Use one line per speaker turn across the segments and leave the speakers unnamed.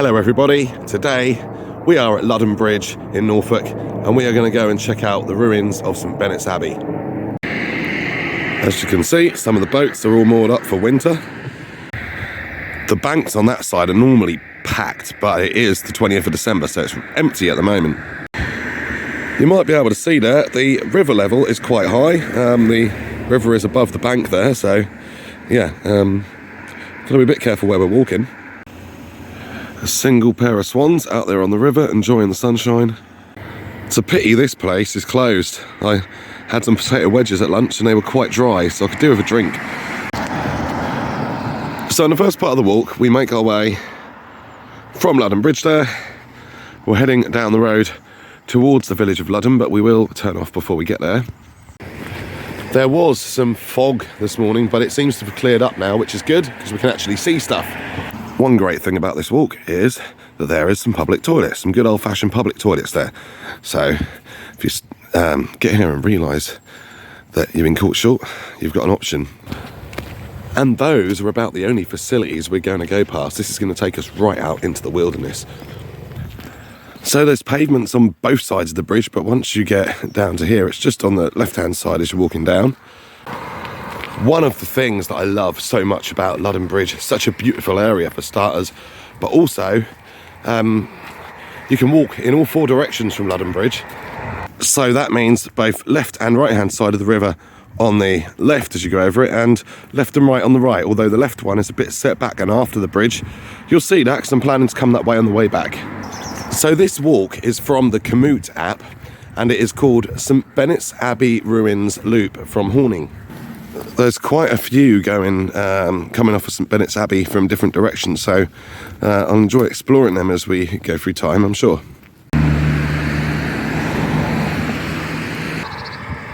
Hello everybody, today we are at Ludham Bridge in Norfolk and we are going to go and check out the ruins of St Benet's Abbey. As you can see, some of the boats are all moored up for winter. The banks on that side are normally packed, but it is the 20th of December, so it's empty at the moment. You might be able to see there, the river level is quite high. The river is above the bank there, so yeah, got to be a bit careful where we're walking. A single pair of swans out there on the river enjoying the sunshine. It's a pity this place is closed. I had some potato wedges at lunch and they were quite dry, so I could do with a drink. So in the first part of the walk, we make our way from Ludham Bridge there. We're heading down the road towards the village of Ludham, but we will turn off before we get there. There was some fog this morning, but it seems to have cleared up now, which is good because we can actually see stuff. One great thing about this walk is that there is some public toilets, some good old-fashioned public toilets there. So if you get here and realise that you've been caught short, you've got an option. And those are about the only facilities we're going to go past. This is going to take us right out into the wilderness. So there's pavements on both sides of the bridge, but once you get down to here, it's just on the left-hand side as you're walking down. One of the things that I love so much about Ludham Bridge, such a beautiful area for starters, but also you can walk in all four directions from Ludham Bridge. So that means both left and right hand side of the river on the left as you go over it, and left and right on the right, although the left one is a bit set back and after the bridge. You'll see that because I'm planning to come that way on the way back. So this walk is from the Komoot app and it is called St Benet's Abbey Ruins Loop from Horning. There's quite a few going, coming off of St Benet's Abbey from different directions, so I'll enjoy exploring them as we go through time, I'm sure.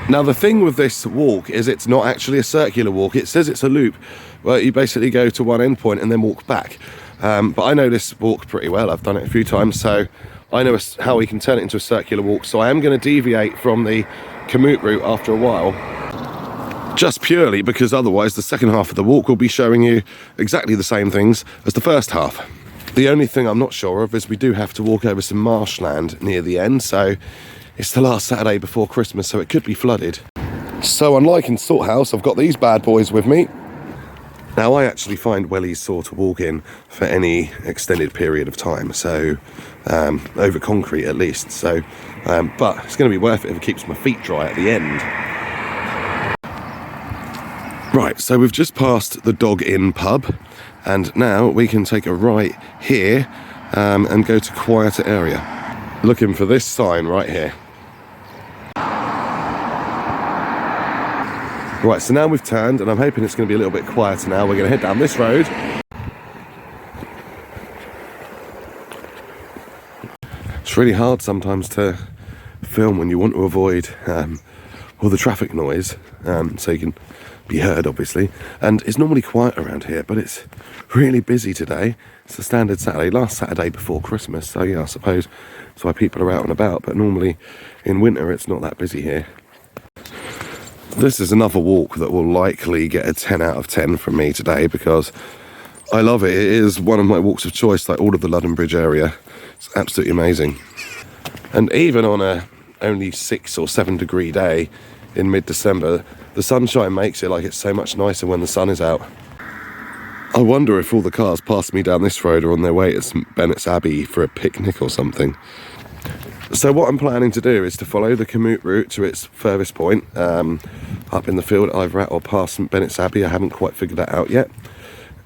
Now the thing with this walk is it's not actually a circular walk. It says it's a loop, where you basically go to one end point and then walk back. But I know this walk pretty well, I've done it a few times, so I know how we can turn it into a circular walk. So I am going to deviate from the Komoot route after a while. Just purely because otherwise the second half of the walk will be showing you exactly the same things as the first half. The only thing I'm not sure of is we do have to walk over some marshland near the end, so it's the last Saturday before Christmas, so it could be flooded. So unlike in Salthouse, I've got these bad boys with me. Now I actually find wellies sore to walk in for any extended period of time, so over concrete at least. So, but it's going to be worth it if it keeps my feet dry at the end. Right, so we've just passed the Dog Inn pub, and now we can take a right here and go to quieter area. Looking for this sign right here. Right, so now we've turned, and I'm hoping it's going to be a little bit quieter now. We're going to head down this road. It's really hard sometimes to film when you want to avoid all the traffic noise, so you can be heard, obviously. And it's normally quiet around here, but it's really busy today. It's a standard Saturday, last Saturday before Christmas, so yeah, I suppose that's why people are out and about, but normally in winter it's not that busy here. This is another walk that will likely get a 10 out of 10 from me today because I love it. It is one of my walks of choice, like all of the Ludham Bridge area. It's absolutely amazing. And even on a only 6 or 7 degree day in mid-December, the sunshine makes it like it's so much nicer when the sun is out. I wonder if all the cars past me down this road are on their way to St Benet's Abbey for a picnic or something. So what I'm planning to do is to follow the Komoot route to its furthest point, up in the field either at or past St Benet's Abbey. I haven't quite figured that out yet.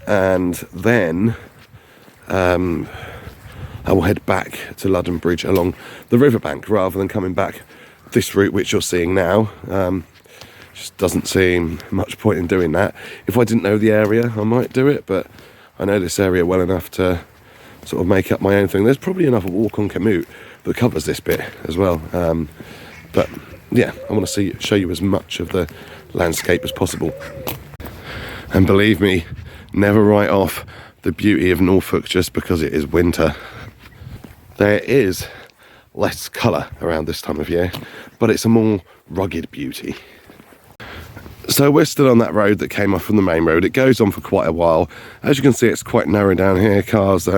And then I will head back to Ludham Bridge along the riverbank rather than coming back this route which you're seeing now. Just doesn't seem much point in doing that. If I didn't know the area, I might do it, but I know this area well enough to sort of make up my own thing. There's probably another walk on Komoot that covers this bit as well. But yeah, I want to show you as much of the landscape as possible. And believe me, never write off the beauty of Norfolk just because it is winter. There is less colour around this time of year, but it's a more rugged beauty. So we're still on that road that came off from the main road. It goes on for quite a while. As you can see, it's quite narrow down here. Cars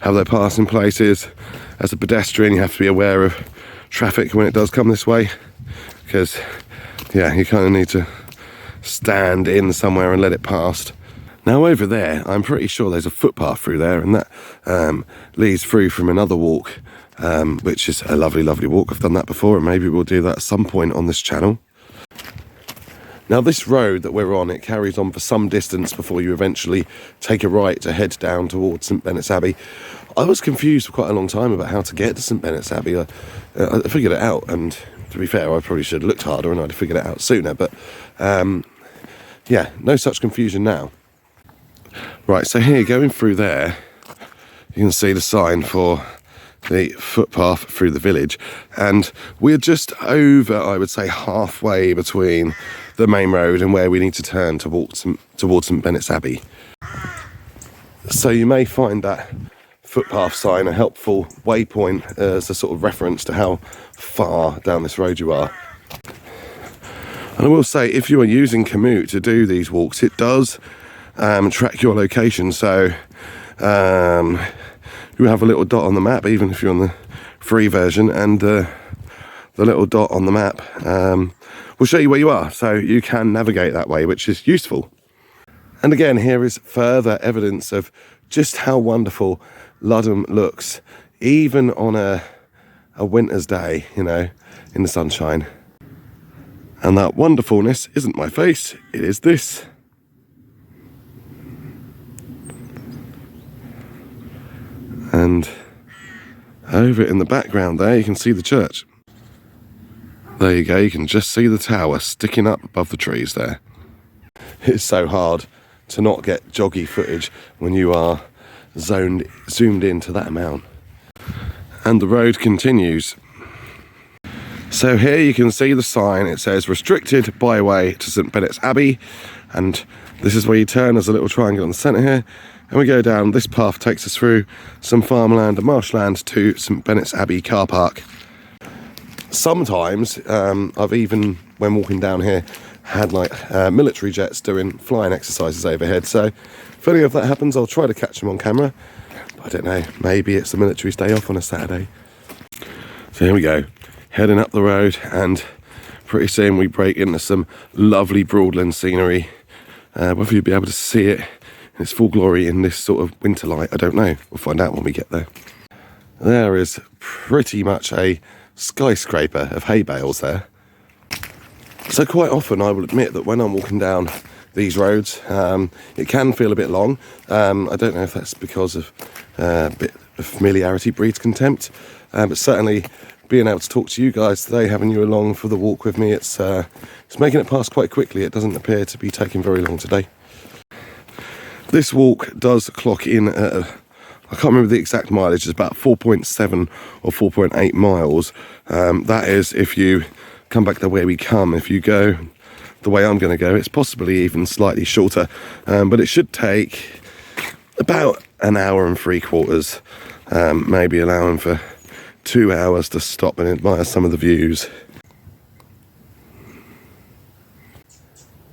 have their passing places. As a pedestrian, you have to be aware of traffic when it does come this way, because yeah, you kind of need to stand in somewhere and let it past. Now over there, I'm pretty sure there's a footpath through there, and that leads through from another walk, which is a lovely, lovely walk. I've done that before, and maybe we'll do that at some point on this channel. Now this road that we're on, it carries on for some distance before you eventually take a right to head down towards St Benet's Abbey. I was confused for quite a long time about how to get to St Benet's Abbey. I figured it out, and to be fair, I probably should have looked harder and I'd have figured it out sooner, but yeah, no such confusion now. Right, so here, going through there, you can see the sign for the footpath through the village, and we're just over, I would say, halfway between the main road and where we need to turn towards St Benet's Abbey. So you may find that footpath sign a helpful waypoint as a sort of reference to how far down this road you are. And I will say, if you are using Komoot to do these walks, it does track your location, so you have a little dot on the map, even if you're on the free version, and the little dot on the map will show you where you are, so you can navigate that way, which is useful. And again, here is further evidence of just how wonderful Ludham looks, even on a winter's day, you know, in the sunshine. And that wonderfulness isn't my face, it is this. And over in the background there, you can see the church. There you go, you can just see the tower sticking up above the trees there. It's so hard to not get joggy footage when you are zoomed into that amount. And the road continues. So here you can see the sign, it says restricted byway to St Benet's Abbey, and this is where you turn. There's a little triangle in the centre here, and we go down. This path takes us through some farmland and marshland to St Benet's Abbey car park. Sometimes I've even, when walking down here, had like military jets doing flying exercises overhead, so if any of that happens, I'll try to catch them on camera. But I don't know, maybe it's the military's day off on a Saturday. So here we go, heading up the road, and pretty soon we break into some lovely broadland scenery. Whether you'll be able to see it in its full glory in this sort of winter light, I don't know. We'll find out when we get there. There is pretty much a skyscraper of hay bales there. So quite often I will admit that when I'm walking down these roads, it can feel a bit long. I don't know if that's because of a bit of familiarity breeds contempt, but certainly being able to talk to you guys today, having you along for the walk with me, it's making it pass quite quickly. It doesn't appear to be taking very long today. This walk does clock in at I can't remember the exact mileage, it's about 4.7 or 4.8 miles. That is if you come back the way we come. If you go the way I'm going to go, it's possibly even slightly shorter, but it should take about an hour and 3/4, maybe allowing for 2 hours to stop and admire some of the views.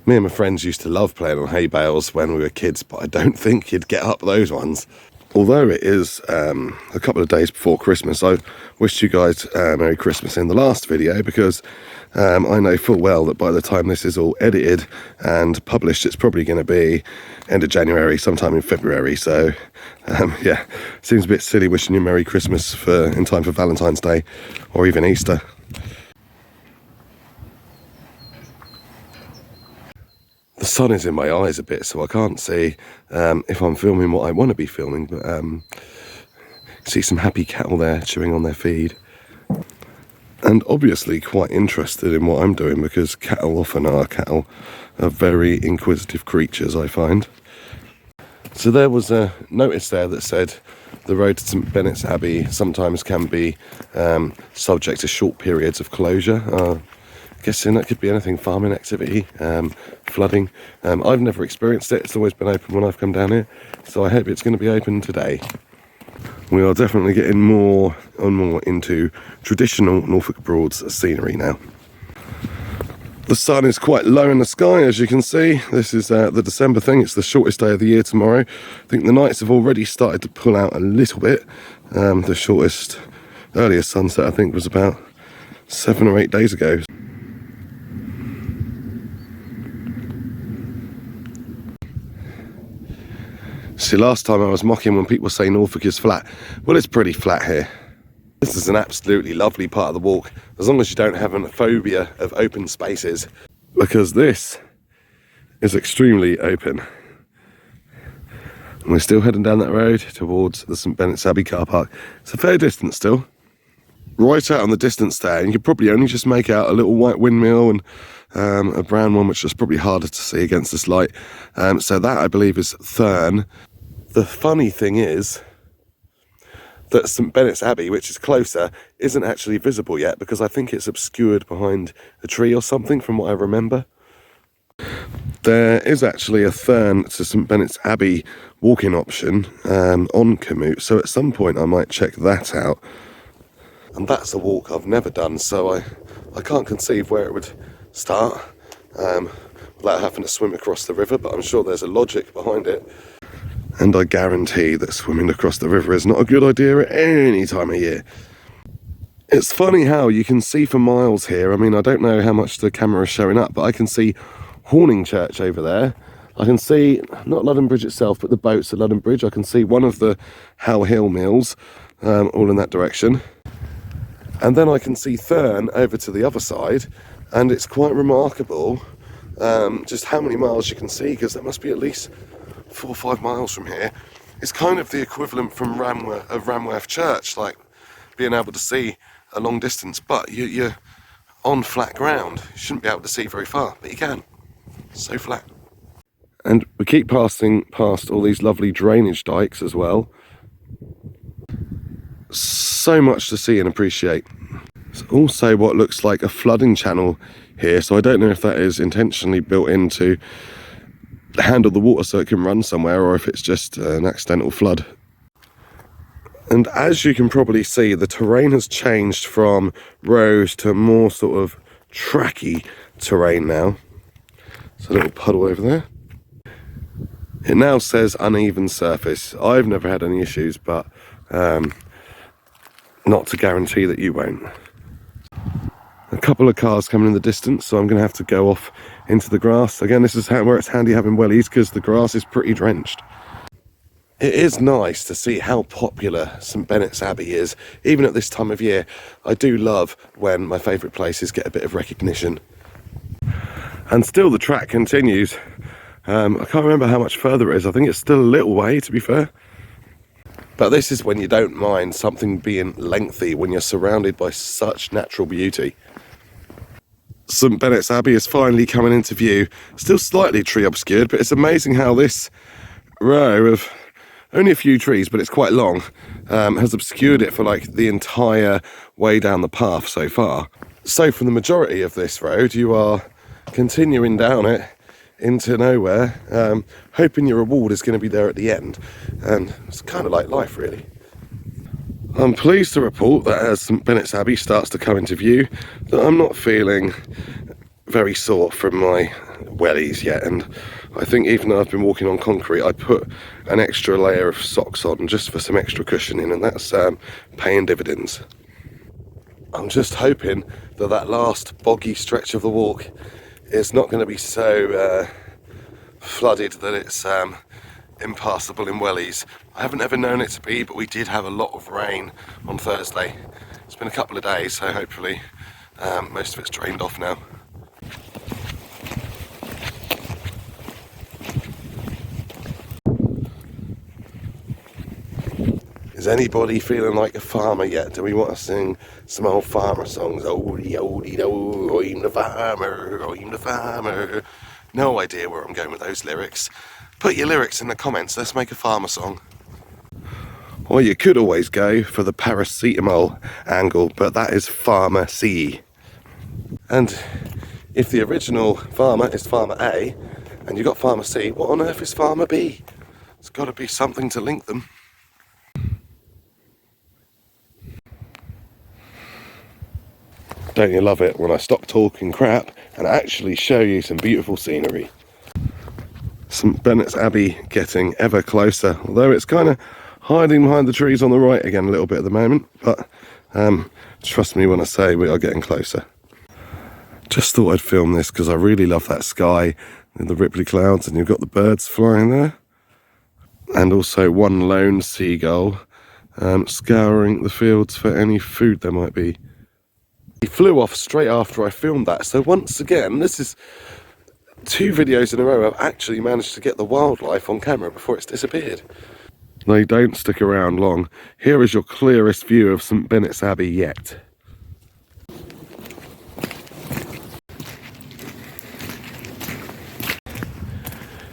Me and my friends used to love playing on hay bales when we were kids, but I don't think you'd get up those ones. Although it is a couple of days before Christmas, I wished you guys Merry Christmas in the last video, because I know full well that by the time this is all edited and published, it's probably going to be end of January, sometime in February. So yeah, seems a bit silly wishing you Merry Christmas in time for Valentine's Day or even Easter. The sun is in my eyes a bit, so I can't see if I'm filming what I want to be filming, but see some happy cattle there chewing on their feed. And obviously quite interested in what I'm doing, because cattle often are. Cattle are very inquisitive creatures, I find. So there was a notice there that said the road to St Benet's Abbey sometimes can be subject to short periods of closure. Guessing that could be anything, farming activity, flooding. I've never experienced it. It's always been open when I've come down here, so I hope it's going to be open today. We are definitely getting more and more into traditional Norfolk Broads scenery now. The sun is quite low in the sky, as you can see. This is the December thing. It's the shortest day of the year tomorrow. I think the nights have already started to pull out a little bit. The shortest, earliest sunset, I think, was about 7 or 8 days ago. See, last time I was mocking when people say Norfolk is flat. Well, it's pretty flat here. This is an absolutely lovely part of the walk, as long as you don't have a phobia of open spaces, because this is extremely open. And we're still heading down that road towards the St Benet's Abbey car park. It's a fair distance still. Right out on the distance there, and you could probably only just make out a little white windmill and a brown one, which is probably harder to see against this light. So that, I believe, is Thurn. The funny thing is that St Benet's Abbey, which is closer, isn't actually visible yet, because I think it's obscured behind a tree or something, from what I remember. There is actually a Thurn to St Benet's Abbey walking option on Komoot, so at some point I might check that out. And that's a walk I've never done, so I can't conceive where it would start without having to swim across the river, but I'm sure there's a logic behind it. And I guarantee that swimming across the river is not a good idea at any time of year. It's funny how you can see for miles here. I mean, I don't know how much the camera is showing up, but I can see Horning Church over there. I can see, not Ludham Bridge itself, but the boats at Ludham Bridge. I can see one of the How Hill mills, all in that direction. And then I can see Thurn over to the other side, and it's quite remarkable just how many miles you can see, because there must be at least 4 or 5 miles from here. It's kind of the equivalent from Ramworth Church, like being able to see a long distance, but you're on flat ground. You shouldn't be able to see very far, but you can. It's so flat. And we keep passing past all these lovely drainage dikes as well. So much to see and appreciate. There's also what looks like a flooding channel here, so I don't know if that is intentionally built in to handle the water so it can run somewhere, or if it's just an accidental flood. And as you can probably see, the terrain has changed from road to more sort of tracky terrain now. There's a little puddle over there. It now says uneven surface. I've never had any issues, but not to guarantee that you won't. A couple of cars coming in the distance, so I'm going to have to go off into the grass. Again, this is where it's handy having wellies, because the grass is pretty drenched. It is nice to see how popular St Benet's Abbey is, even at this time of year. I do love when my favourite places get a bit of recognition. And still the track continues. I can't remember how much further it is. I think it's still a little way, to be fair. But this is when you don't mind something being lengthy, when you're surrounded by such natural beauty. St Benet's Abbey is finally coming into view. Still slightly tree obscured, but it's amazing how this row of only a few trees, but it's quite long, has obscured it for like the entire way down the path so far. So from the majority of this road, you are continuing down it into nowhere, hoping your reward is going to be there at the end. And it's kind of like life, really. I'm pleased to report that as St Benet's Abbey starts to come into view, that I'm not feeling very sore from my wellies yet, and I think even though I've been walking on concrete, I put an extra layer of socks on just for some extra cushioning, and that's paying dividends. I'm just hoping that that last boggy stretch of the walk is not going to be so flooded that it's impassable in wellies. I haven't ever known it to be, but we did have a lot of rain on Thursday. It's been a couple of days, so hopefully most of it's drained off now. Is anybody feeling like a farmer yet? Do we want to sing some old farmer songs? Oldie, oldie, do, I'm the farmer, I'm the farmer. No idea where I'm going with those lyrics. Put your lyrics in the comments, let's make a farmer song. Or you could always go for the paracetamol angle, but that is pharmacy. And if the original farmer is farmer A, and you've got farmer C, what on earth is farmer B? There's got to be something to link them. Don't you love it when I stop talking crap and actually show you some beautiful scenery. St Benet's Abbey getting ever closer, although it's kind of hiding behind the trees on the right again a little bit at the moment, but trust me when I say we are getting closer. Just thought I'd film this because I really love that sky and the ripply clouds, and you've got the birds flying there, and also one lone seagull scouring the fields for any food there might be. He flew off straight after I filmed that, so once again, this is 2 videos in a row I've actually managed to get the wildlife on camera before it's disappeared. They don't stick around long. Here is your clearest view of St Benet's Abbey yet.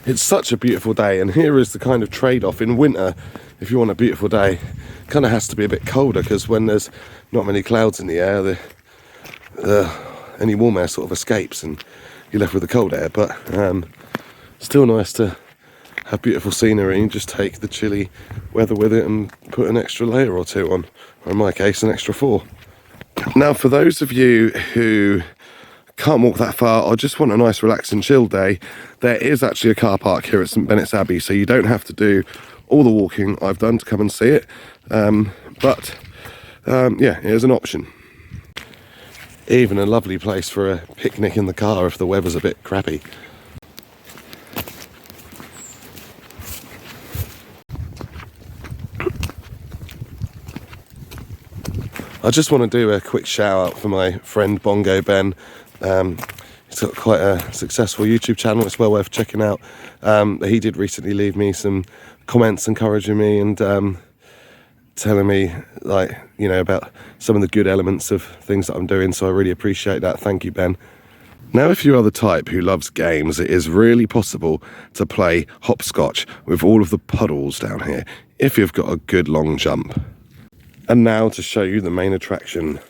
It's such a beautiful day, and here is the kind of trade-off in winter. If you want a beautiful day, it kind of has to be a bit colder, because when there's not many clouds in the air, any warm air sort of escapes and you're left with the cold air. But still nice to have beautiful scenery and just take the chilly weather with it and put an extra layer or 2 on, or in my case an extra 4. Now for those of you who can't walk that far or just want a nice relaxing chill day, there is actually a car park here at St Benet's Abbey, so you don't have to do all the walking I've done to come and see it, but yeah, it is an option. Even a lovely place for a picnic in the car if the weather's a bit crappy. I just want to do a quick shout out for my friend Bongo Ben. He's got quite a successful YouTube channel, it's well worth checking out. He did recently leave me some comments encouraging me and telling me, like, you know, about some of the good elements of things that I'm doing, so I really appreciate that. Thank you, Ben. Now, if you are the type who loves games, it is really possible to play hopscotch with all of the puddles down here if you've got a good long jump. And now to show you the main attraction.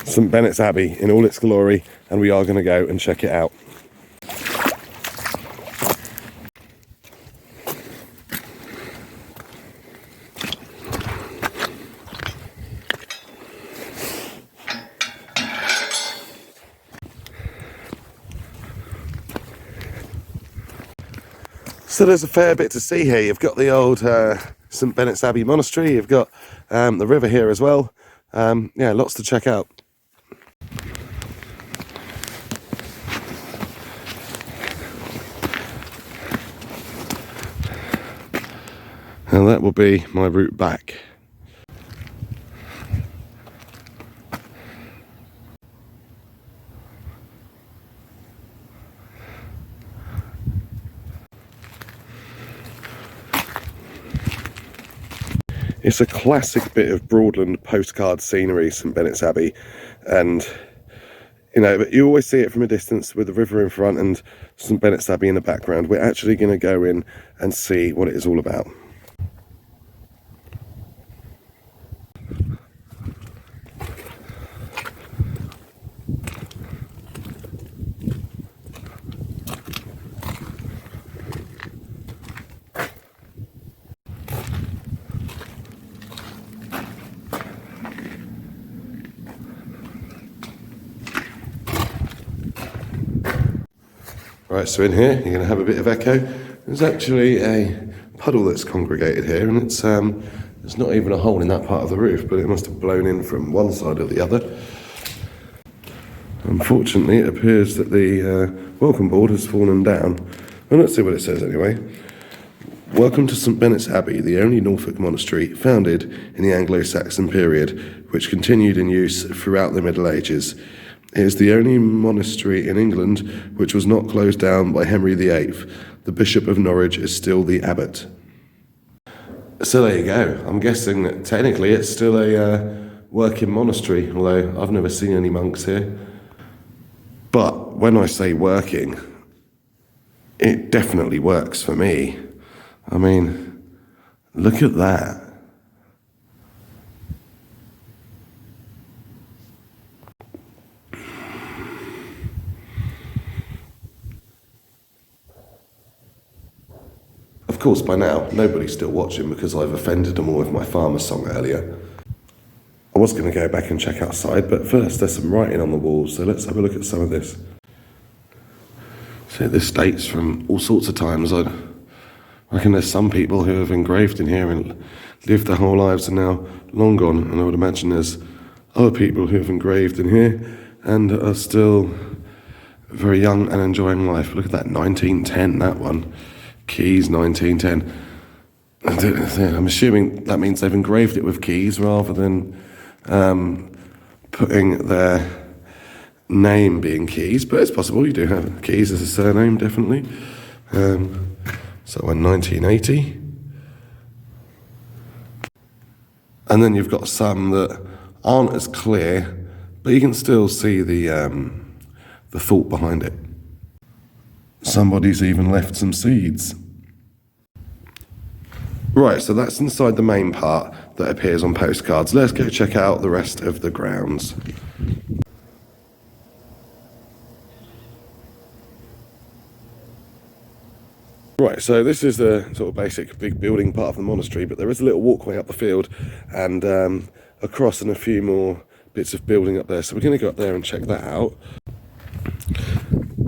St Benet's Abbey in all its glory, and we are going to go and check it out. So there's a fair bit to see here. You've got the old St Benet's Abbey monastery, you've got the river here as well. Yeah, lots to check out. And that will be my route back. It's a classic bit of broadland postcard scenery, St Benet's Abbey, and you know, but you always see it from a distance with the river in front and St Benet's Abbey in the background. We're actually going to go in and see what it is all about. Right, so in here, you're going to have a bit of echo. There's actually a puddle that's congregated here, and it's there's not even a hole in that part of the roof, but it must have blown in from one side or the other. Unfortunately, it appears that the welcome board has fallen down. Well, let's see what it says anyway. Welcome to St Benet's Abbey, the only Norfolk monastery founded in the Anglo-Saxon period, which continued in use throughout the Middle Ages. It is the only monastery in England which was not closed down by Henry VIII. The Bishop of Norwich is still the abbot. So there you go. I'm guessing that technically it's still a working monastery, although I've never seen any monks here. But when I say working, it definitely works for me. I mean, look at that. Of course, by now, nobody's still watching because I've offended them all with my farmer song earlier. I was going to go back and check outside, but first there's some writing on the walls, so let's have a look at some of this. So this dates from all sorts of times. I reckon there's some people who have engraved in here and lived their whole lives and now long gone, and I would imagine there's other people who have engraved in here and are still very young and enjoying life. Look at that, 1910, that one. Keys, 1910. I'm assuming that means they've engraved it with keys rather than putting their name being Keys, but it's possible. You do have Keys as a surname, definitely. So in 1980. And then you've got some that aren't as clear, but you can still see the thought behind it. Somebody's even left some seeds. Right, so that's inside the main part that appears on postcards. Let's go check out the rest of the grounds. Right, so this is the sort of basic big building part of the monastery, but there is a little walkway up the field and across and a few more bits of building up there. So we're going to go up there and check that out.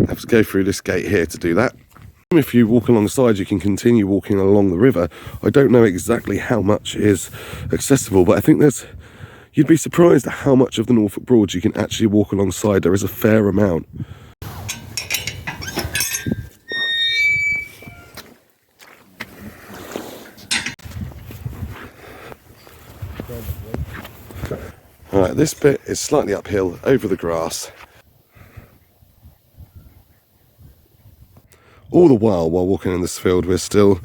I have to go through this gate here to do that. If you walk alongside, you can continue walking along the river. I don't know exactly how much is accessible, but I think you'd be surprised at how much of the Norfolk Broads you can actually walk alongside. There is a fair amount. Alright, this bit is slightly uphill over the grass. All the while walking in this field, we're still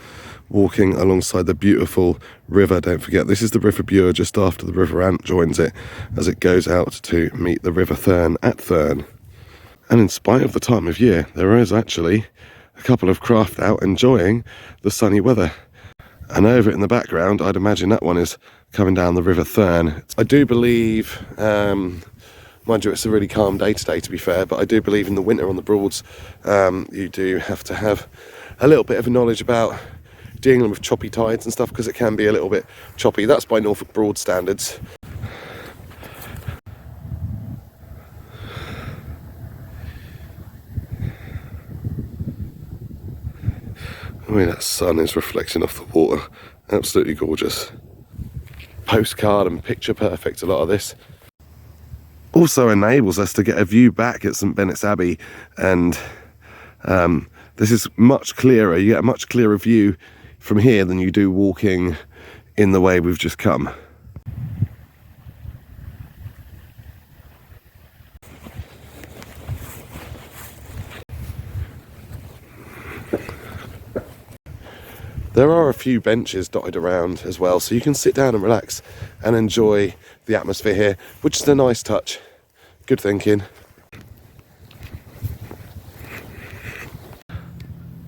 walking alongside the beautiful river. Don't forget, this is the River Bure just after the River Ant joins it as it goes out to meet the River Thurne at Thurne. And in spite of the time of year, there is actually a couple of craft out enjoying the sunny weather. And over in the background, I'd imagine that one is coming down the River Thurne. I do believe, mind you, it's a really calm day today, to be fair, but I do believe in the winter on the Broads, you do have to have a little bit of a knowledge about dealing with choppy tides and stuff, because it can be a little bit choppy. That's by Norfolk Broad standards. I mean, that sun is reflecting off the water. Absolutely gorgeous. Postcard and picture perfect, a lot of this. Also enables us to get a view back at St Benet's Abbey, and this is much clearer. You get a much clearer view from here than you do walking in the way we've just come. There are a few benches dotted around as well, so you can sit down and relax and enjoy the atmosphere here, which is a nice touch. Good thinking.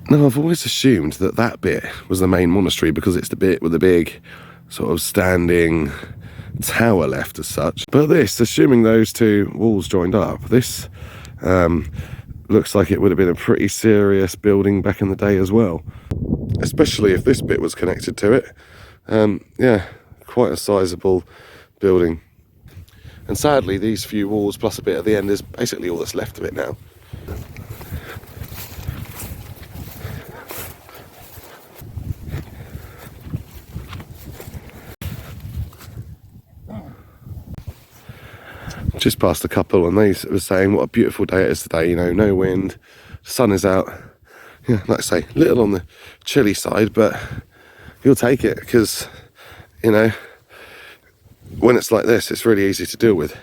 Now, I've always assumed that that bit was the main monastery because it's the bit with the big sort of standing tower left as such. But this, assuming those two walls joined up, this looks like it would have been a pretty serious building back in the day as well. Especially if this bit was connected to it. Yeah, quite a sizable building. And sadly, these few walls plus a bit at the end is basically all that's left of it now. Just past a couple, and they were saying what a beautiful day it is today, you know, no wind, sun is out. Yeah, like I say, a little on the chilly side, but you'll take it because, you know, when it's like this, it's really easy to deal with.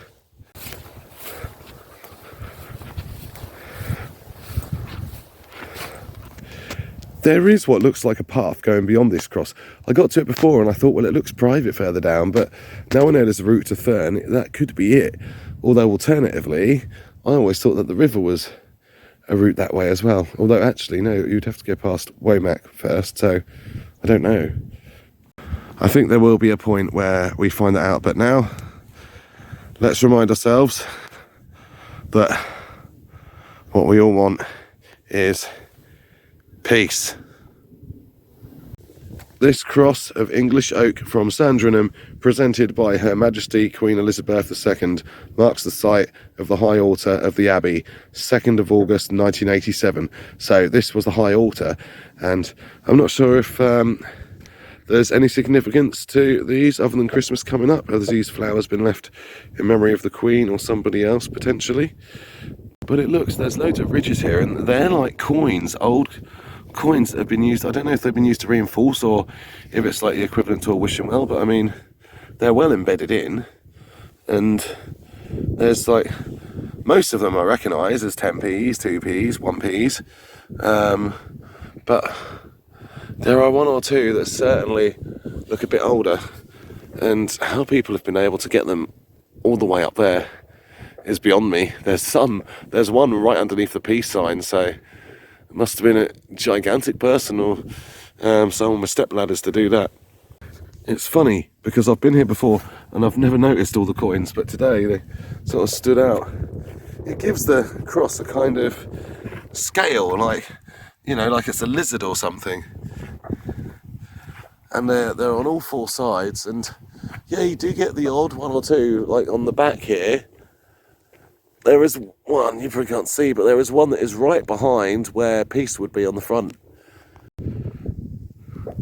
There is what looks like a path going beyond this cross. I got to it before and I thought, well, it looks private further down, but now I know there's a route to Thurne, that could be it. Although alternatively, I always thought that the river was a route that way as well. Although actually, no, you'd have to go past Womack first, so I don't know. I think there will be a point where we find that out, but now let's remind ourselves that what we all want is peace. This cross of English oak from Sandringham, presented by Her Majesty Queen Elizabeth II, marks the site of the high altar of the Abbey, 2nd of August 1987. So this was the high altar, and I'm not sure if there's any significance to these other than Christmas coming up. Have these flowers been left in memory of the Queen or somebody else potentially? But it looks, there's loads of ridges here, and they're like coins, old coins that have been used. I don't know if they've been used to reinforce or if it's like the equivalent to a wishing well, but I mean, they're well embedded in, and there's like, most of them I recognise as 10p's, 2p's, 1p's, but there are one or two that certainly look a bit older, and how people have been able to get them all the way up there is beyond me. There's one right underneath the peace sign, so it must have been a gigantic person or someone with step ladders to do that. It's funny because I've been here before and I've never noticed all the coins, but today they sort of stood out. It gives the cross a kind of scale, like, you know, like it's a lizard or something. And they're on all four sides, and yeah, you do get the odd one or two, like on the back here. There is one, you probably can't see, but there is one that is right behind where peace would be on the front.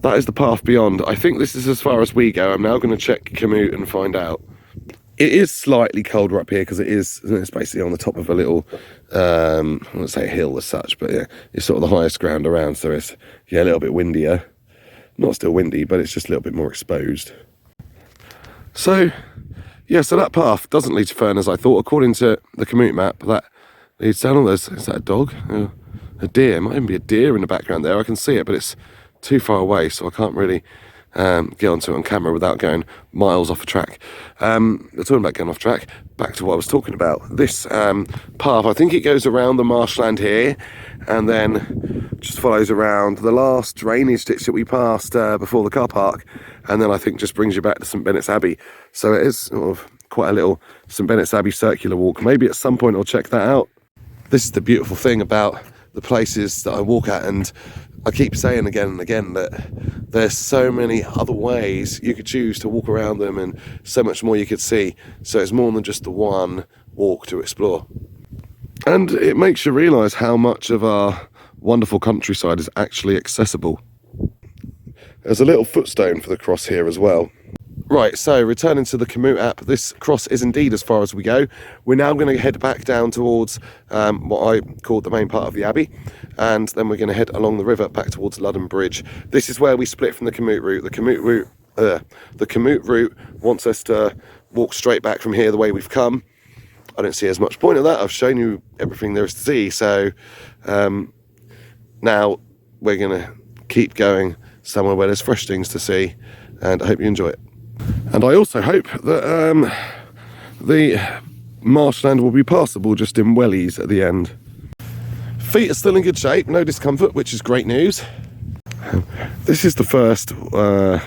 That is the path beyond. I think this is as far as we go. I'm now going to check Commute and find out. It is slightly colder up here because it's basically on the top of a little, I wouldn't say a hill as such, but yeah, it's sort of the highest ground around, so it's, yeah, a little bit windier. Not still windy, but it's just a little bit more exposed. So, yeah, so that path doesn't lead to Fern as I thought. According to the Commute map, that leads down all those. Is that a dog? A deer? It might even be a deer in the background there. I can see it, but it's too far away, so I can't really get onto it on camera without going miles off a track. Talking about going off track, back to what I was talking about. This path, I think it goes around the marshland here, and then just follows around the last drainage ditch that we passed before the car park, and then I think just brings you back to St Benet's Abbey. So it is sort of quite a little St Benet's Abbey circular walk. Maybe at some point I'll check that out. This is the beautiful thing about the places that I walk at, and I keep saying again and again that there's so many other ways you could choose to walk around them and so much more you could see. So it's more than just the one walk to explore. And it makes you realise how much of our wonderful countryside is actually accessible. There's a little footstone for the cross here as well. Right, so returning to the Commute app, this cross is indeed as far as we go. We're now going to head back down towards what I called the main part of the Abbey, and then we're going to head along the river back towards Ludham Bridge. This is where we split from the Commute route. The Commute route wants us to walk straight back from here the way we've come. I don't see as much point in that. I've shown you everything there is to see, so now we're going to keep going somewhere where there's fresh things to see, and I hope you enjoy it. And I also hope that the marshland will be passable just in wellies at the end. Feet are still in good shape, no discomfort, which is great news. This is the first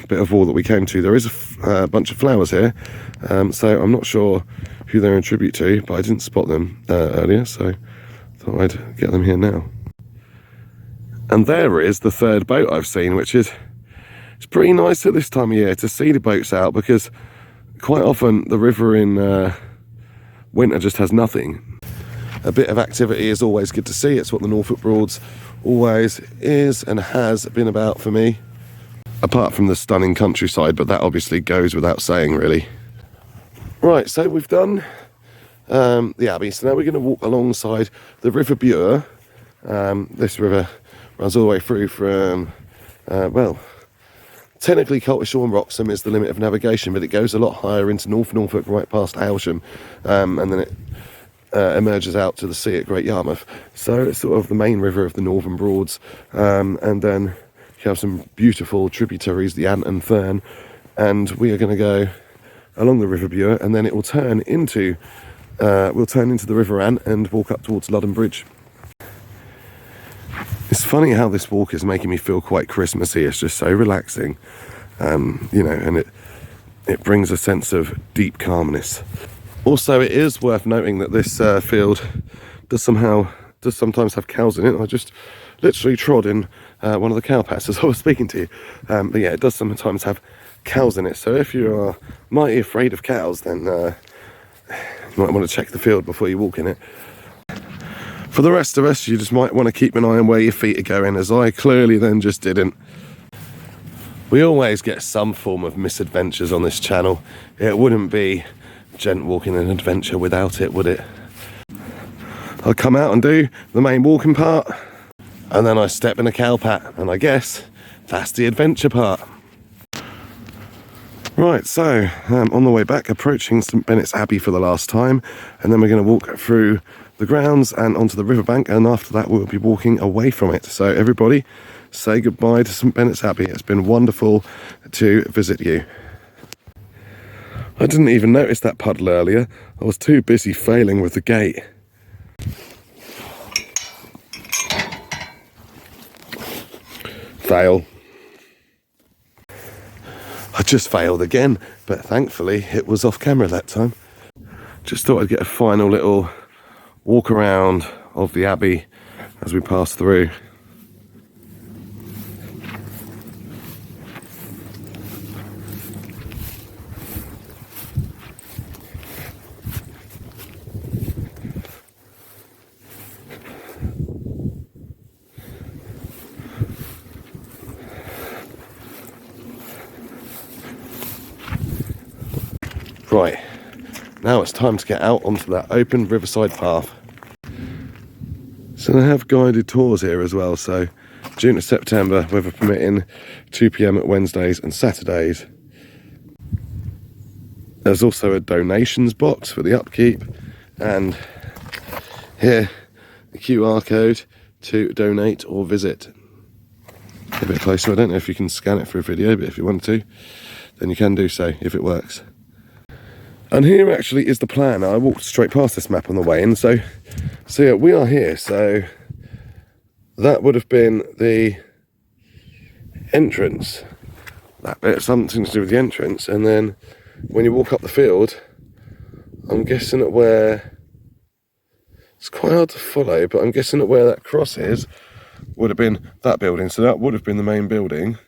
bit of wall that we came to. There is a bunch of flowers here, so I'm not sure who they're in tribute to, but I didn't spot them earlier, so thought I'd get them here now. And there is the third boat I've seen, which is, it's pretty nice at this time of year to see the boats out, because quite often the river in winter just has nothing. A bit of activity is always good to see. It's what the Norfolk Broads always is and has been about for me. Apart from the stunning countryside, but that obviously goes without saying, really. Right, so we've done the Abbey, so now we're going to walk alongside the River Bure. This river runs all the way through from, well, technically Coltishall and Wroxham is the limit of navigation, but it goes a lot higher into North Norfolk, right past Aylsham, and then it emerges out to the sea at Great Yarmouth. So it's sort of the main river of the Northern Broads, and then you have some beautiful tributaries, the Ant and Thurn, and we are going to go along the River Bure, and then it will turn into the River Ant and walk up towards Ludham Bridge. It's funny how this walk is making me feel quite Christmassy. It's just so relaxing, you know, and it brings a sense of deep calmness. Also, it is worth noting that this field does sometimes have cows in it. I just literally trod in one of the cow pats as I was speaking to you. But yeah, it does sometimes have cows in it, so if you are mighty afraid of cows, then you might want to check the field before you walk in it. For the rest of us, you just might want to keep an eye on where your feet are going, as I clearly then just didn't. We always get some form of misadventures on this channel. It wouldn't be Gent walking an adventure without it, would it? I come out and do the main walking part, and then I step in a cow pat, and I guess that's the adventure part. Right, so on the way back, approaching St Benet's Abbey for the last time, and then we're going to walk through the grounds and onto the riverbank, and after that we'll be walking away from it. So everybody, say goodbye to St Benet's Abbey. It's been wonderful to visit you. I didn't even notice that puddle earlier. I was too busy failing with the gate. Fail. I just failed again, but thankfully it was off camera that time. Just thought I'd get a final little walk around of the Abbey as we pass through. Right, now it's time to get out onto that open riverside path. So they have guided tours here as well, so June to September, weather permitting, 2 PM at Wednesdays and Saturdays. There's also a donations box for the upkeep, and here the QR code to donate or visit. A bit closer, I don't know if you can scan it for a video, but if you want to, then you can do so if it works. And here actually is the plan. I walked straight past this map on the way in, so yeah, we are here. So that would have been the entrance. That bit, something to do with the entrance, and then when you walk up the field, I'm guessing at where, it's quite hard to follow, but I'm guessing at where that cross is would have been that building. So that would have been the main building.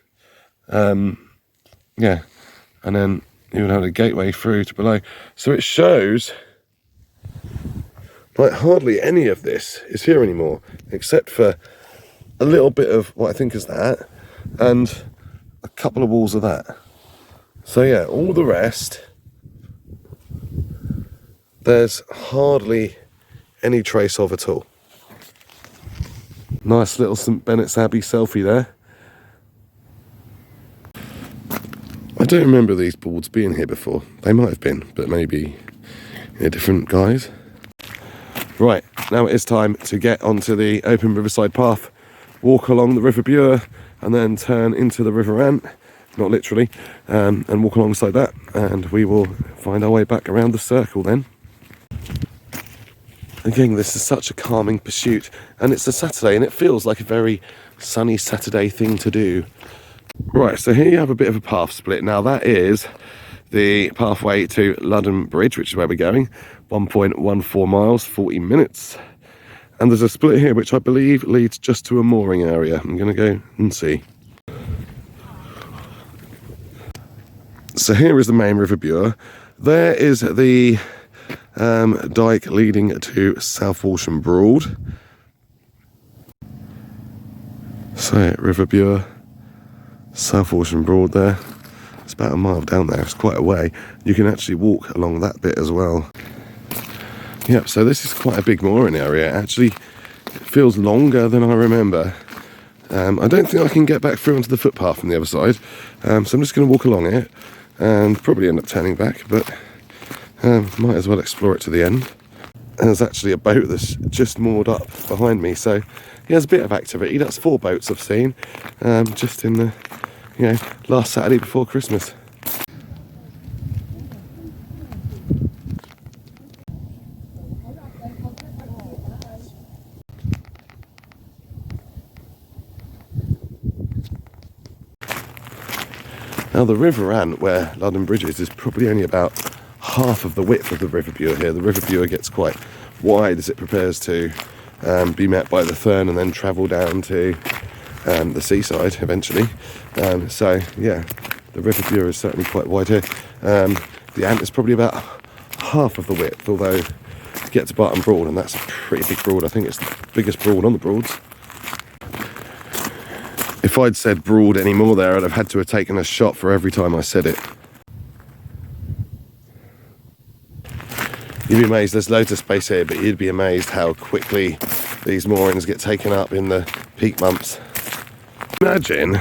Yeah, and then you would have a gateway through to below. So it shows like hardly any of this is here anymore, except for a little bit of what I think is that, and a couple of walls of that. So yeah, all the rest, there's hardly any trace of at all. Nice little St Benet's Abbey selfie there. I don't remember these boards being here before. They might have been, but maybe different guys. Right, now it is time to get onto the open riverside path, walk along the River Bure, and then turn into the River Ant, not literally, and walk alongside that, and we will find our way back around the circle then. Again, this is such a calming pursuit, and it's a Saturday, and it feels like a very sunny Saturday thing to do. Right, so here you have a bit of a path split. Now that is the pathway to Ludham Bridge, which is where we're going, 1.14 miles, 40 minutes. And there's a split here, which I believe leads just to a mooring area. I'm going to go and see. So here is the main River Bure. There is the dike leading to South Walsham Broad. So River Bure, South Walsham Broad there. It's about a mile down there, it's quite a way. You can actually walk along that bit as well. Yep, so this is quite a big mooring area. Actually, it feels longer than I remember. I don't think I can get back through onto the footpath from the other side. So I'm just going to walk along it and probably end up turning back, but might as well explore it to the end. And there's actually a boat that's just moored up behind me, so yeah, there's a bit of activity. That's 4 boats I've seen, just in the, last Saturday before Christmas. Now the River Ant, where Ludham Bridge is probably only about half of the width of the River Bure here. The River Bure gets quite wide as it prepares to be met by the Thurn and then travel down to the seaside eventually. So yeah, the River Bure is certainly quite wide here. The Ant is probably about half of the width, although to get to Barton Broad, and that's a pretty big broad. I think it's the biggest broad on the Broads. If I'd said Broad anymore there, I'd have had to have taken a shot for every time I said it. You'd be amazed, there's loads of space here, but you'd be amazed how quickly these moorings get taken up in the peak months. Imagine,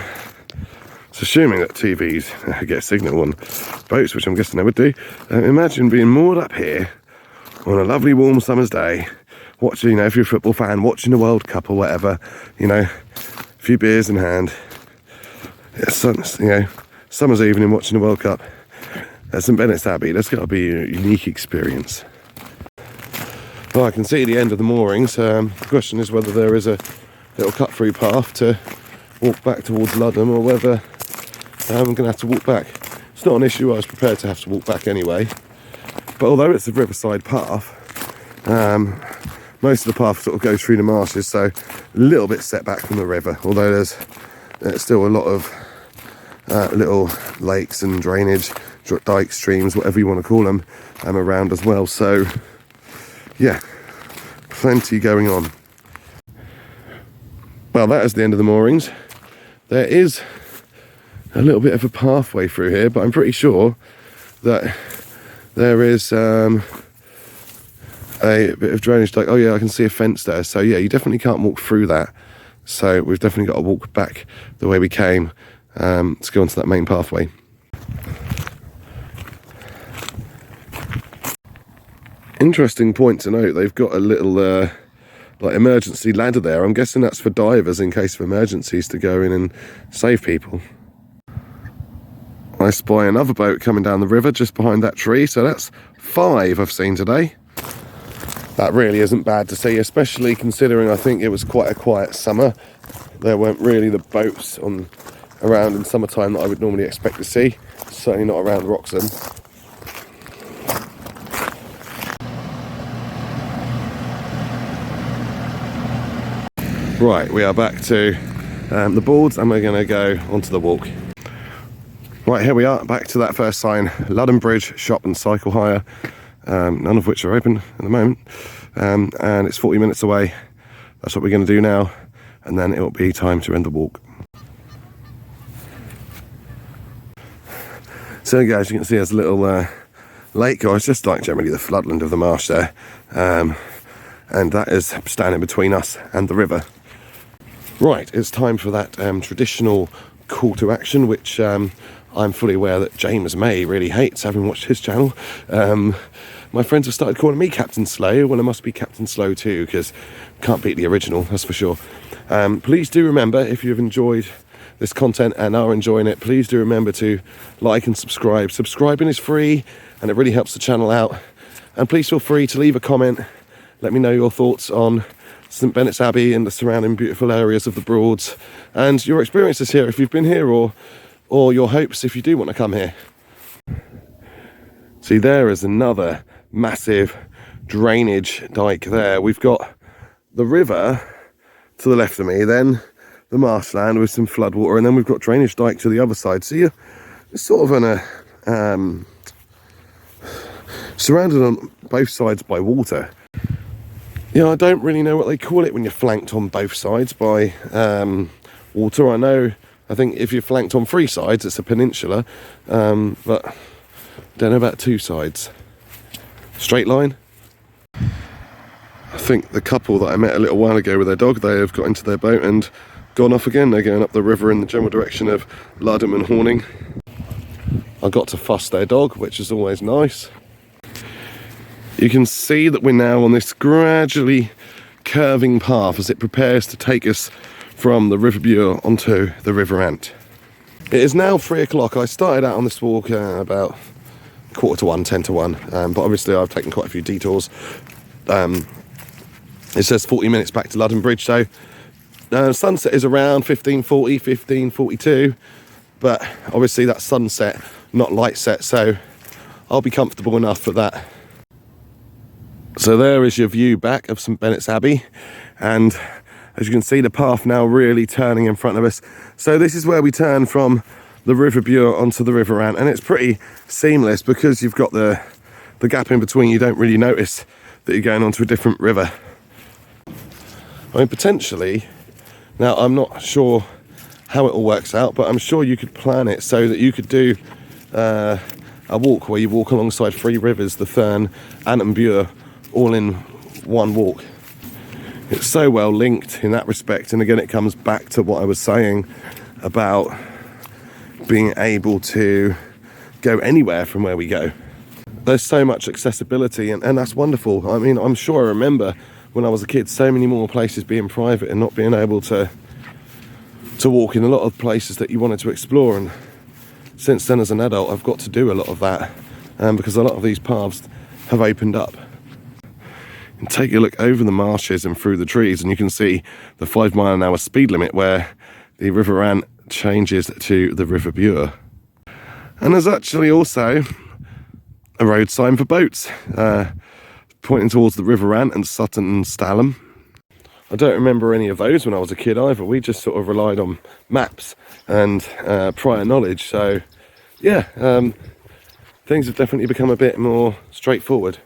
it's assuming that TVs get a signal on boats, which I'm guessing they would do. Imagine being moored up here on a lovely warm summer's day, watching, you know, if you're a football fan, watching the World Cup or whatever, you know, a few beers in hand, you know, summer's evening watching the World Cup at St Benet's Abbey. That's got to be a unique experience. Well, I can see the end of the moorings. The question is whether there is a little cut-through path to walk back towards Ludham, or whether I'm going to have to walk back. It's not an issue, I was prepared to have to walk back anyway. But although it's a riverside path, most of the path sort of goes through the marshes, so a little bit set back from the river, although there's still a lot of little lakes and drainage, dikes, streams, whatever you want to call them, around as well. So yeah, plenty going on. Well, that is the end of the moorings. There is a little bit of a pathway through here, but I'm pretty sure that there is a bit of drainage. Like, oh yeah, I can see a fence there. So yeah, you definitely can't walk through that. So we've definitely got to walk back the way we came to go onto that main pathway. Interesting point to note, they've got a little like emergency ladder there. I'm guessing that's for divers in case of emergencies, to go in and save people. I spy another boat coming down the river just behind that tree, so that's 5 I've seen today. That really isn't bad to see, especially considering I think it was quite a quiet summer. There weren't really the boats around in summertime that I would normally expect to see, certainly not around Wroxham. Right, we are back to the Broads, and we're going to go onto the walk. Right, here we are, back to that first sign, Ludham Bridge Shop and Cycle Hire, none of which are open at the moment, and it's 40 minutes away. That's what we're going to do now, and then it will be time to end the walk. So guys, you can see there's a little lake, or it's just like generally the floodland of the marsh there, and that is standing between us and the river. Right, it's time for that traditional call to action, which I'm fully aware that James May really hates, having watched his channel. My friends have started calling me Captain Slow. Well, I must be Captain Slow too, because can't beat the original, that's for sure. Please do remember, if you've enjoyed this content and are enjoying it, please do remember to like and subscribe. Subscribing is free and it really helps the channel out. And please feel free to leave a comment. Let me know your thoughts on St Benet's Abbey and the surrounding beautiful areas of the Broads, and your experiences here if you've been here, or your hopes if you do want to come here. See, there is another massive drainage dike there. We've got the river to the left of me, then the marshland with some floodwater, and then we've got drainage dike to the other side. So you're sort of on a surrounded on both sides by water. Yeah, I don't really know what they call it when you're flanked on both sides by water. I think if you're flanked on 3 sides, it's a peninsula, but I don't know about 2 sides. Straight line? I think the couple that I met a little while ago with their dog, they have got into their boat and gone off again. They're going up the river in the general direction of Ludham and Horning. I got to fuss their dog, which is always nice. You can see that we're now on this gradually curving path as it prepares to take us from the River Bure onto the River Ant. It is now 3 o'clock. I started out on this walk about 1:45, 10 to 1, but obviously I've taken quite a few detours. It says 40 minutes back to Ludham Bridge, so sunset is around 15:40, 15:42, but obviously that's sunset, not light set, so I'll be comfortable enough for that. So there is your view back of St Benet's Abbey, And as you can see, the path now really turning in front of us. So this is where we turn from the River Bure onto the River Ant, and it's pretty seamless because you've got the gap in between. You don't really notice that you're going onto a different river. I mean, potentially, now I'm not sure how it all works out, but I'm sure you could plan it so that you could do a walk where you walk alongside 3 rivers, the Thurn, Ant and Bure, all in one walk. It's so well linked in that respect, and again it comes back to what I was saying about being able to go anywhere from where we go. There's so much accessibility, and that's wonderful. I mean, I'm sure I remember when I was a kid so many more places being private and not being able to walk in a lot of places that you wanted to explore, and since then as an adult I've got to do a lot of that because a lot of these paths have opened up. And take a look over the marshes and through the trees, and you can see the 5 mile an hour speed limit where the River Ant changes to the River Bure. And there's actually also a road sign for boats pointing towards the River Ant and Sutton and Stalham. I don't remember any of those when I was a kid either. We just sort of relied on maps and prior knowledge. So yeah, things have definitely become a bit more straightforward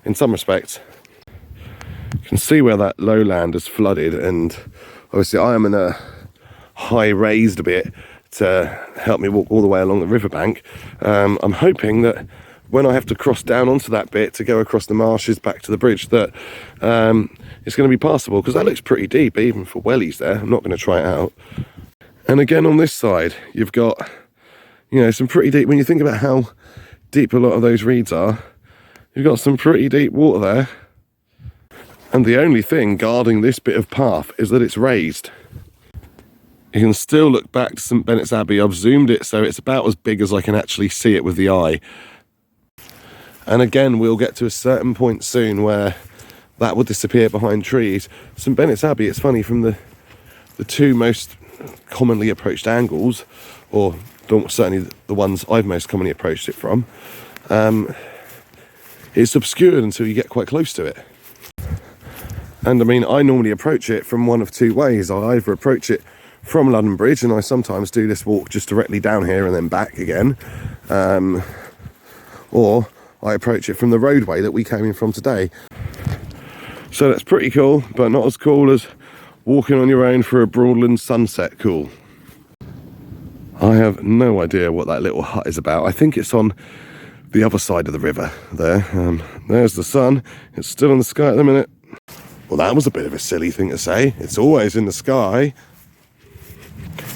in some respects. You can see where that lowland is flooded, and obviously I am in a high raised bit to help me walk all the way along the riverbank. I'm hoping that when I have to cross down onto that bit to go across the marshes back to the bridge that it's going to be passable, because that looks pretty deep even for wellies there. I'm not going to try it out. And again on this side you've got, you know, some pretty deep, when you think about how deep a lot of those reeds are, you've got some pretty deep water there. And the only thing guarding this bit of path is that it's raised. You can still look back to St Benet's Abbey. I've zoomed it so it's about as big as I can actually see it with the eye. And again, we'll get to a certain point soon where that will disappear behind trees. St Benet's Abbey, it's funny, from the 2 most commonly approached angles, or certainly the ones I've most commonly approached it from, it's obscured until you get quite close to it. And I mean, I normally approach it from one of 2 ways. I either approach it from Ludham Bridge, and I sometimes do this walk just directly down here and then back again, or I approach it from the roadway that we came in from today. So that's pretty cool, but not as cool as walking on your own for a broadland sunset cool. I have no idea what that little hut is about. I think it's on the other side of the river there. There's the sun. It's still in the sky at the minute. Well, that was a bit of a silly thing to say. It's always in the sky,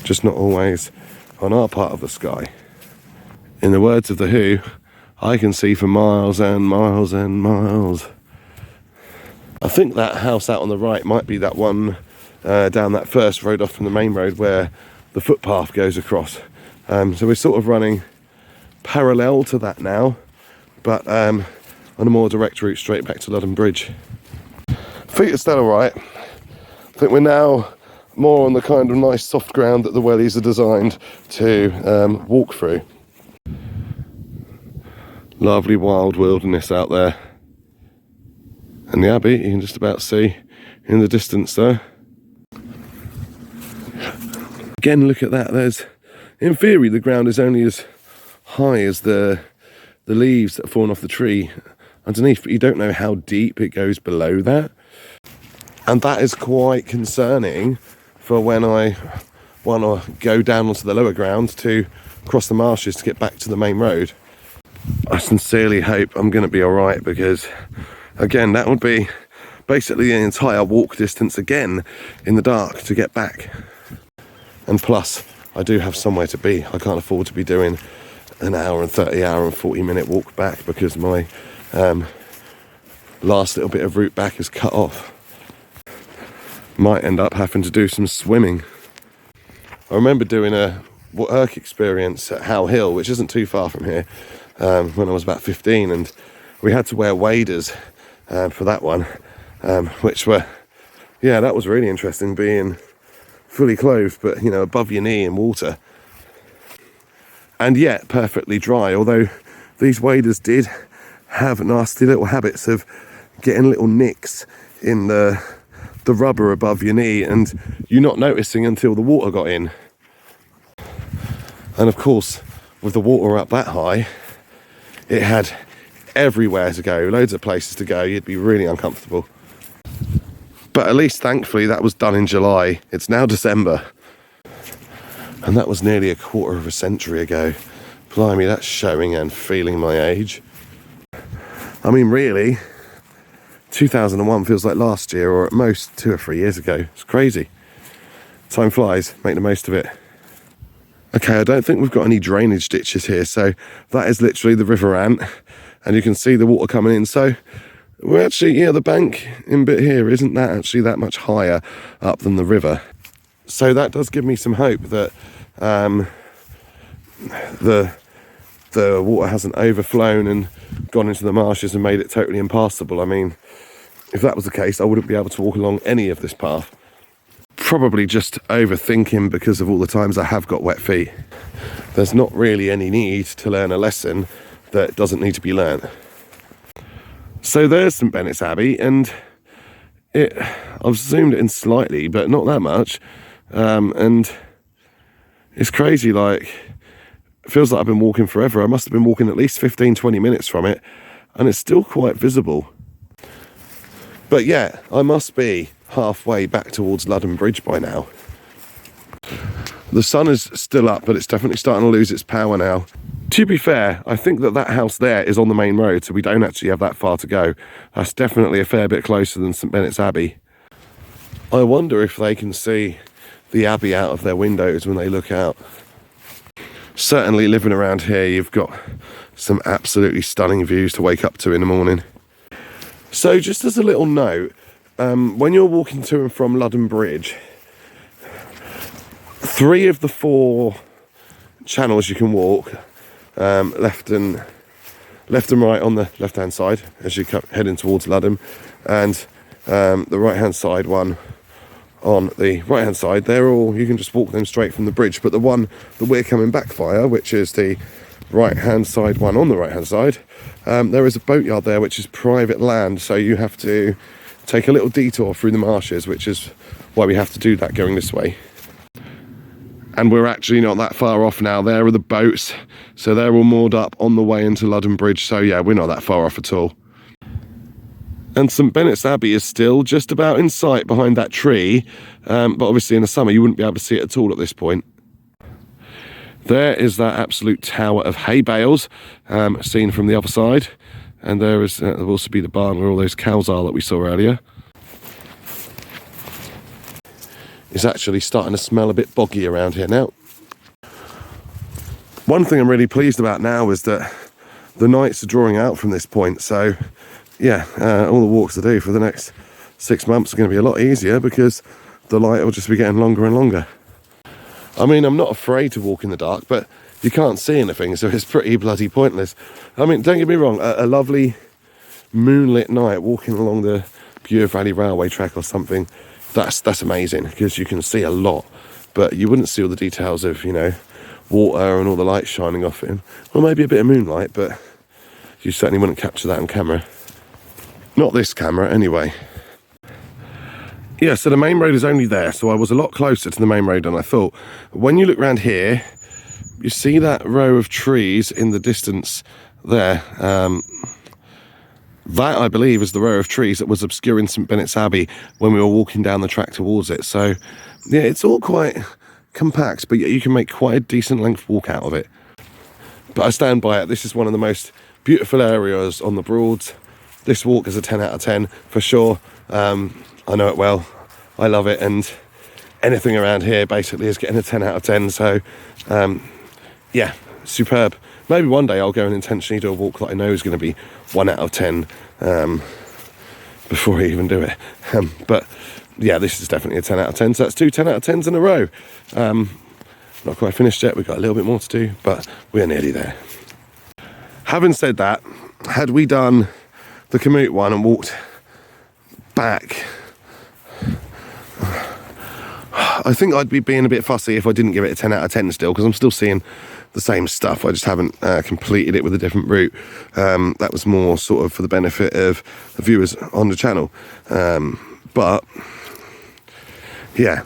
just not always on our part of the sky. In the words of The Who, I can see for miles and miles and miles. I think that house out on the right might be that one down that first road off from the main road where the footpath goes across. So we're sort of running parallel to that now, but on a more direct route straight back to Ludham Bridge. Feet are still alright. I think we're now more on the kind of nice soft ground that the wellies are designed to walk through. Lovely wild wilderness out there. And the Abbey, you can just about see in the distance there. Again, look at that. There's, in theory, the ground is only as high as the leaves that have fallen off the tree underneath, but you don't know how deep it goes below that. And that is quite concerning for when I want to go down onto the lower ground to cross the marshes to get back to the main road. I sincerely hope I'm going to be alright, because again, that would be basically the entire walk distance again in the dark to get back. And plus, I do have somewhere to be. I can't afford to be doing an hour and 30, hour and 40-minute walk back, because my last little bit of route back is cut off. Might end up having to do some swimming. I remember doing a work experience at How Hill, which isn't too far from here, when I was about 15, and we had to wear waders for that one, which were, yeah, that was really interesting, being fully clothed, but you know, above your knee in water, and yet perfectly dry, although these waders did have nasty little habits of getting little nicks in the the rubber above your knee and you're not noticing until the water got in. And of course, with the water up that high, it had everywhere to go, loads of places to go. You'd be really uncomfortable. But at least, thankfully, that was done in July. It's now December. And that was nearly a quarter of a century ago. Blimey, that's showing and feeling my age. I mean, really, 2001 feels like last year, or at most 2 or 3 years ago. It's crazy. Time flies, make the most of it. Okay, I don't think we've got any drainage ditches here, so that is literally the River Ant, and you can see the water coming in. So we're actually, yeah, the bank in bit here isn't that actually that much higher up than the river. So that does give me some hope that the water hasn't overflown and gone into the marshes and made it totally impassable. I mean, if that was the case, I wouldn't be able to walk along any of this path. Probably just overthinking because of all the times I have got wet feet. There's not really any need to learn a lesson that doesn't need to be learnt. So there's St Benet's Abbey, and I've zoomed it in slightly, but not that much. And it's crazy, like, it feels like I've been walking forever. I must have been walking at least 15-20 minutes from it, and it's still quite visible. But yeah, I must be halfway back towards Ludham Bridge by now. The sun is still up, but it's definitely starting to lose its power now. To be fair, I think that house there is on the main road, so we don't actually have that far to go. That's definitely a fair bit closer than St Benet's Abbey. I wonder if they can see the Abbey out of their windows when they look out. Certainly living around here, you've got some absolutely stunning views to wake up to in the morning. So just as a little note, when you're walking to and from Ludham Bridge, 3 of the 4 channels you can walk, left and right on the left hand side as you're heading towards Ludham, and the right hand side one on the right hand side, they're all, you can just walk them straight from the bridge. But the one that we're coming back via, which is the right hand side one on the right hand side, there is a boatyard there which is private land, so you have to take a little detour through the marshes, which is why we have to do that going this way. And we're actually not that far off now. There are the boats, so they're all moored up on the way into Ludham Bridge, so yeah, we're not that far off at all. And St Benet's Abbey is still just about in sight behind that tree, but obviously in the summer you wouldn't be able to see it at all at this point. There is that absolute tower of hay bales, seen from the other side, and there will also be the barn where all those cows are that we saw earlier. It's actually starting to smell a bit boggy around here now. One thing I'm really pleased about now is that the nights are drawing out from this point, so yeah, all the walks I do for the next 6 months are going to be a lot easier because the light will just be getting longer and longer. I mean, I'm not afraid to walk in the dark, but you can't see anything, so it's pretty bloody pointless. I mean, don't get me wrong, a lovely moonlit night walking along the Bure Valley Railway track or something, that's amazing because you can see a lot, but you wouldn't see all the details of, you know, water and all the light shining off it. Well, maybe a bit of moonlight, but you certainly wouldn't capture that on camera. Not this camera, anyway. Yeah, so the main road is only there, so I was a lot closer to the main road than I thought. When you look around here, you see that row of trees in the distance there. That, I believe, is the row of trees that was obscuring St Benet's Abbey when we were walking down the track towards it. So, yeah, it's all quite compact, but you can make quite a decent length walk out of it. But I stand by it. This is one of the most beautiful areas on the Broads. This walk is a 10 out of 10 for sure. I know it well. I love it, and anything around here basically is getting a 10 out of 10. So, yeah, superb. Maybe one day I'll go and intentionally do a walk that I know is going to be 1 out of 10 before I even do it. But yeah, this is definitely a 10 out of 10. So that's 2 10 out of 10s in a row. Not quite finished yet. We've got a little bit more to do, but we're nearly there. Having said that, had we done the commute one and walked back, I think I'd be being a bit fussy if I didn't give it a 10 out of 10 still, because I'm still seeing the same stuff. I just haven't completed it with a different route. That was more sort of for the benefit of the viewers on the channel. But yeah,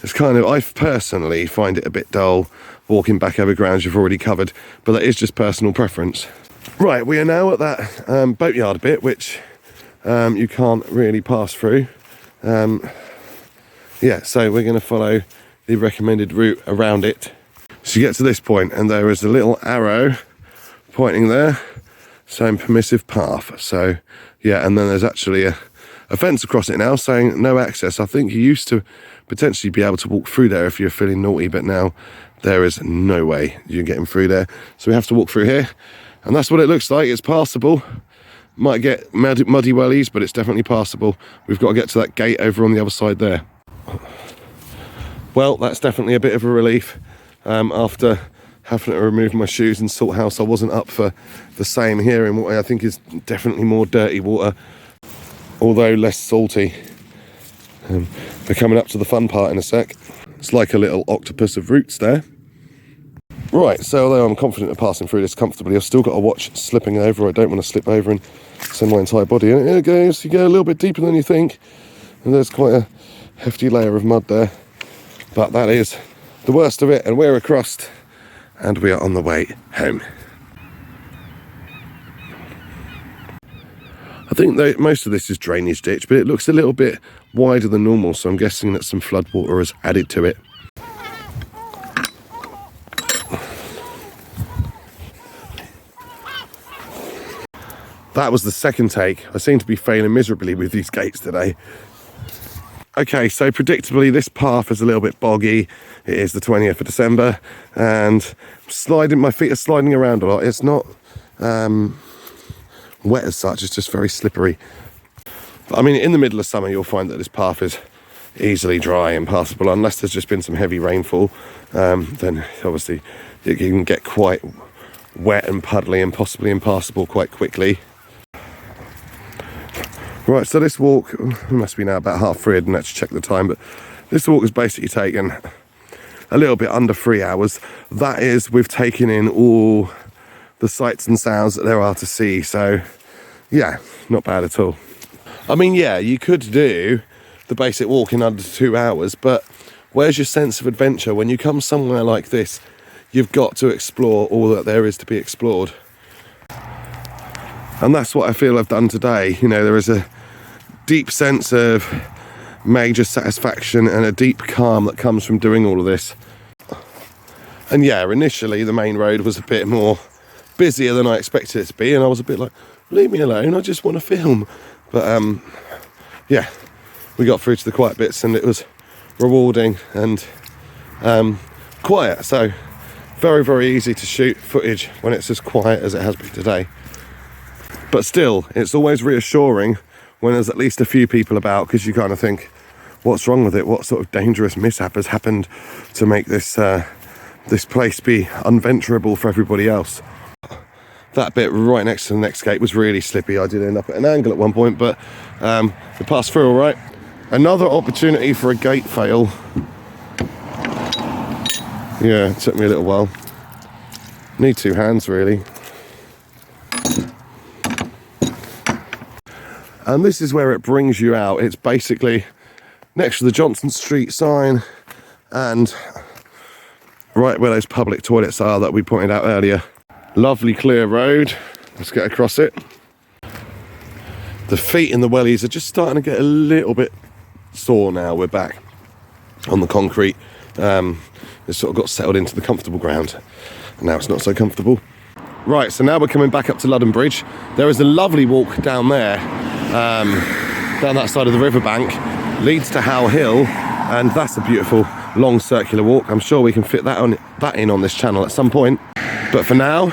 it's kind of, I personally find it a bit dull walking back over grounds you've already covered, but that is just personal preference. Right, we are now at that boatyard bit, which you can't really pass through. Yeah, so we're going to follow the recommended route around it. So you get to this point and there is a little arrow pointing there saying permissive path. So yeah, and then there's actually a fence across it now saying no access. I think you used to potentially be able to walk through there if you're feeling naughty, but now there is no way you're getting through there. So we have to walk through here, and that's what it looks like. It's passable. Might get muddy wellies, but it's definitely passable. We've got to get to that gate over on the other side there. Well, that's definitely a bit of a relief after having to remove my shoes in Salthouse. I wasn't up for the same here in what I think is definitely more dirty water, although less salty. We're coming up to the fun part in a sec. It's like a little octopus of roots there. Right, so although I'm confident of passing through this comfortably, I've still got to watch slipping over. I don't want to slip over and send my entire body in. Here it goes. You go a little bit deeper than you think, and there's quite a hefty layer of mud there. But that is the worst of it, and we're across, and we are on the way home. I think that most of this is drainage ditch, but it looks a little bit wider than normal, so I'm guessing that some floodwater has added to it. That was the second take. I seem to be failing miserably with these gates today. Okay, so predictably this path is a little bit boggy. It is the 20th of December, and my feet are sliding around a lot. It's not wet as such, it's just very slippery. But I mean, in the middle of summer, you'll find that this path is easily dry and passable, unless there's just been some heavy rainfall. Then obviously it can get quite wet and puddly and possibly impassable quite quickly. Right, so this walk, it must be now about 3:30, I didn't actually check the time, but this walk has basically taken a little bit under 3 hours. That is, we've taken in all the sights and sounds that there are to see, so yeah, not bad at all. I mean, yeah, you could do the basic walk in under 2 hours, but where's your sense of adventure? When you come somewhere like this, you've got to explore all that there is to be explored. And that's what I feel I've done today. You know, there is a deep sense of major satisfaction and a deep calm that comes from doing all of this. And yeah, initially the main road was a bit more busier than I expected it to be, and I was a bit like, leave me alone, I just want to film. But yeah, we got through to the quiet bits and it was rewarding and quiet. So very, very easy to shoot footage when it's as quiet as it has been today. But still, it's always reassuring when there's at least a few people about, because you kind of think, what's wrong with it? What sort of dangerous mishap has happened to make this this place be unventurable for everybody else? That bit right next to the next gate was really slippy. I did end up at an angle at one point, but we passed through all right. Another opportunity for a gate fail. Yeah, it took me a little while. Need two hands, really. And this is where it brings you out. It's basically next to the Johnson Street sign and right where those public toilets are that we pointed out earlier. Lovely clear road. Let's get across it. The feet in the wellies are just starting to get a little bit sore now. We're back on the concrete. It's sort of got settled into the comfortable ground. And now it's not so comfortable. Right, so now we're coming back up to Ludham Bridge. There is a lovely walk down there, down that side of the riverbank, leads to Howe Hill, and that's a beautiful long circular walk. I'm sure we can fit that in on this channel at some point. But for now,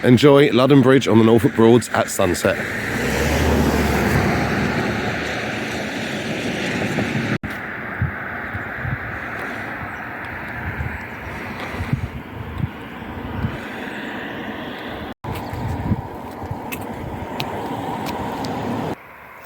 enjoy Ludham Bridge on the Norfolk Broads at sunset.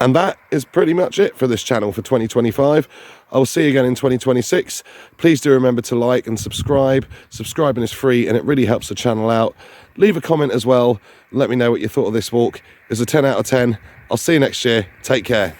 And that is pretty much it for this channel for 2025. I will see you again in 2026. Please do remember to like and subscribe. Subscribing is free and it really helps the channel out. Leave a comment as well. Let me know what you thought of this walk. It's a 10 out of 10. I'll see you next year. Take care.